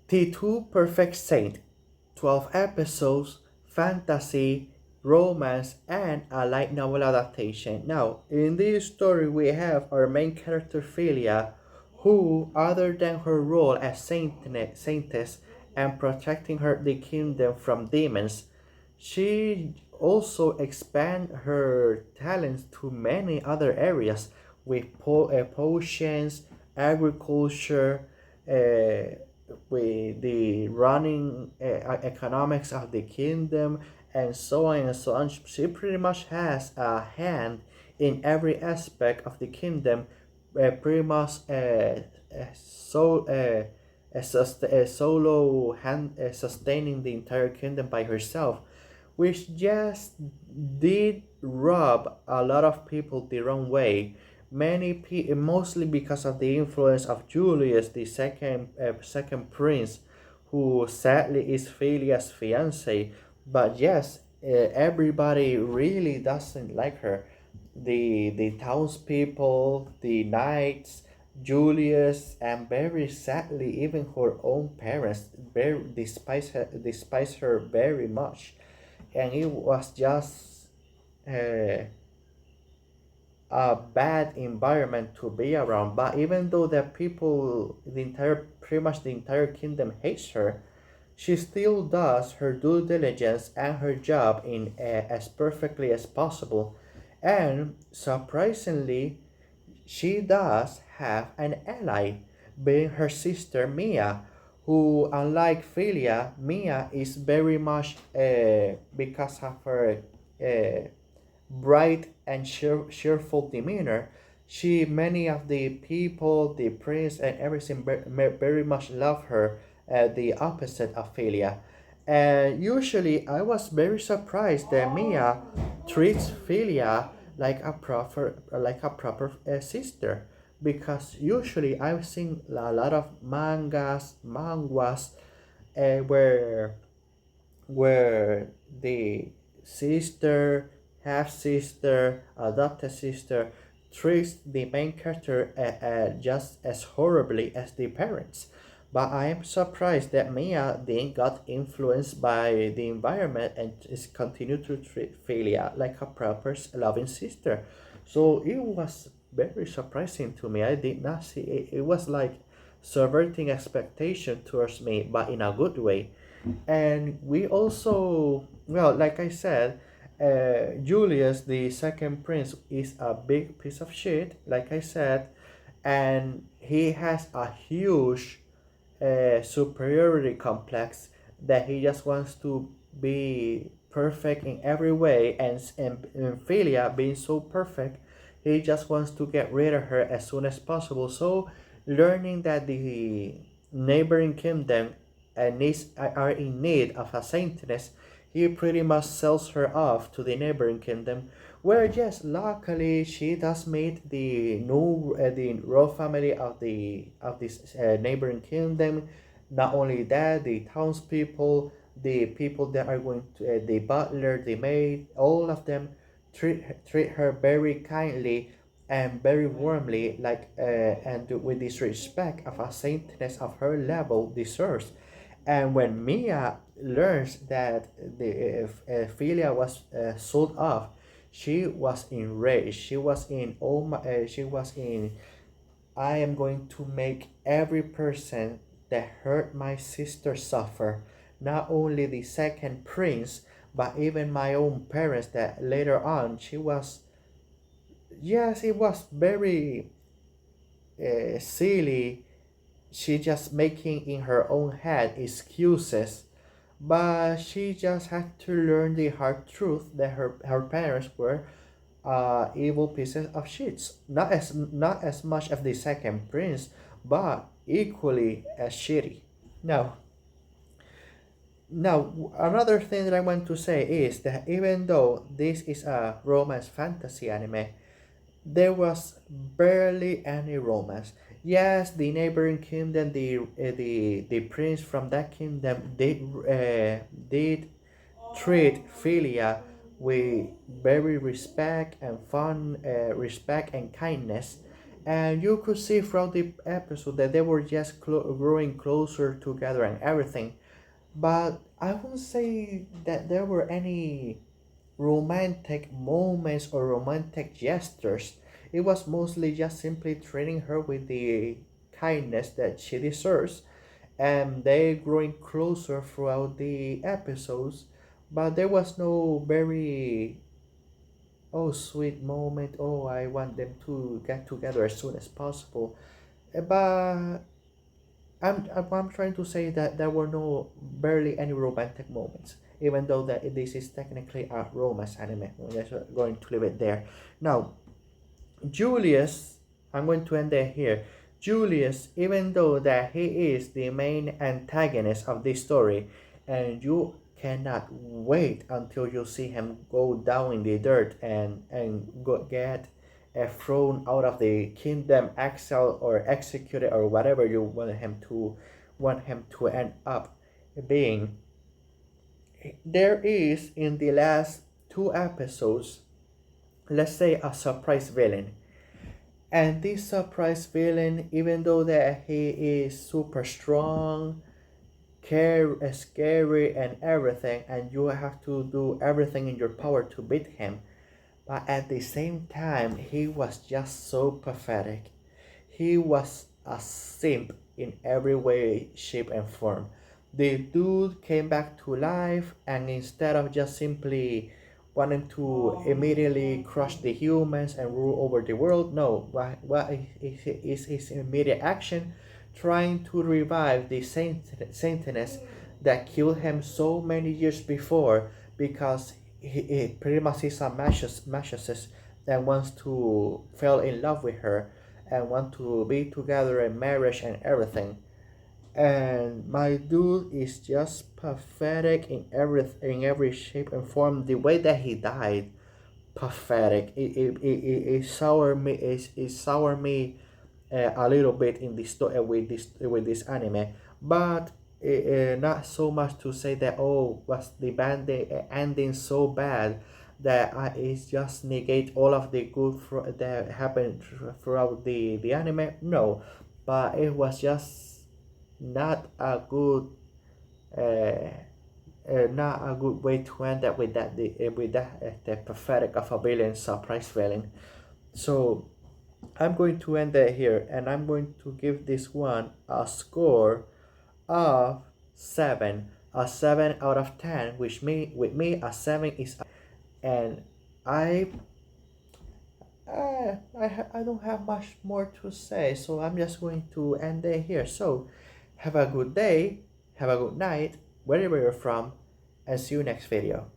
The Two Perfect Saint, 12 episodes, fantasy, romance, and a light novel adaptation. Now, in this story, we have our main character Philia, who, other than her role as saintess and protecting the kingdom from demons, she also expand her talents to many other areas with potions, agriculture, uh, with the running economics of the kingdom, and so on and so on. She pretty much has a hand in every aspect of the kingdom, pretty much so a solo hand sustaining the entire kingdom by herself, which just did rub a lot of people the wrong way. Mostly because of the influence of Julius, the second prince, who sadly is Philia's fiance. But yes, everybody really doesn't like her. The townspeople, the knights, Julius, and very sadly, even her own parents despise her very much, and it was just uh, a bad environment to be around. But even though the people, pretty much the entire kingdom hates her, she still does her due diligence and her job in as perfectly as possible. And surprisingly, she does have an ally, being her sister Mia, who, unlike Philia, Mia is very much because of her uh, bright and cheerful demeanor. Many of the people, the prince, and everything very much love her, the opposite of Philia. And usually, I was very surprised that Mia treats Philia like a proper sister, because usually I've seen a lot of manguas, where the sister, half sister, adopted sister treats the main character just as horribly as the parents. But I am surprised that Mia then got influenced by the environment and is continued to treat Philia like a proper loving sister. So it was very surprising to me. I did not see it. It was like subverting expectation towards me, but in a good way. And we also, well, like I said, Julius, the second prince, is a big piece of shit, like I said, and he has a huge superiority complex that he just wants to be perfect in every way, and Philia being so perfect, he just wants to get rid of her as soon as possible. So, learning that the neighboring kingdom are in need of a saintess, he pretty much sells her off to the neighboring kingdom, where yes, luckily she does meet the royal family of this neighboring kingdom. Not only that, the townspeople, the people that are going to the butler, the maid, all of them treat her very kindly and very warmly, and with this respect of a saintess of her level deserves. And when Mia learns that the Philia was sold off, she was enraged. She was in, I am going to make every person that hurt my sister suffer. Not only the second prince, but even my own parents. That later on she was, yes, it was very silly. She just making in her own head excuses, but she just had to learn the hard truth that her parents were evil pieces of shits. Not as much as the second prince, but equally as shitty. Now, another thing that I want to say is that even though this is a romance fantasy anime, there was barely any romance. Yes, the neighboring kingdom, the prince from that kingdom did treat Philia with very respect and kindness, and you could see throughout the episode that they were just growing closer together and everything. But I wouldn't say that there were any romantic moments or romantic gestures. It was mostly just simply treating her with the kindness that she deserves, and they growing closer throughout the episodes. But there was no very sweet moment. Oh, I want them to get together as soon as possible. But I'm trying to say that there were no barely any romantic moments, even though that this is technically a romance anime. We're just going to leave it there. Now, Julius, I'm going to end it here. Julius, even though that he is the main antagonist of this story, and you cannot wait until you see him go down in the dirt get thrown out of the kingdom, exiled or executed or whatever you want him to end up being. There is in the last two episodes, let's say, a surprise villain, and this surprise villain, even though that he is super strong, scary and everything, and you have to do everything in your power to beat him, but at the same time he was just so pathetic. He was a simp in every way, shape and form. The dude came back to life, and instead of just simply wanting to immediately crush the humans and rule over the world, no, what is his immediate action? Trying to revive the Satanist that killed him so many years before, because he pretty much is a masochist and wants to fall in love with her and want to be together in marriage and everything. And my dude is just pathetic in every shape and form. The way that he died, pathetic. It sour me. It sour me a little bit in this with this anime, but not so much to say that, oh, was the band ending so bad that it just negate all of the good that happened throughout the anime. No, but it was just not a good uh, not a good way to end up with the pathetic of a villain surprise villain. So I'm going to end it here, and I'm going to give this one a score of 7. A 7 out of 10, which with me a 7 is, and I don't have much more to say, so I'm just going to end it here. So have a good day, have a good night, wherever you're from, and see you next video.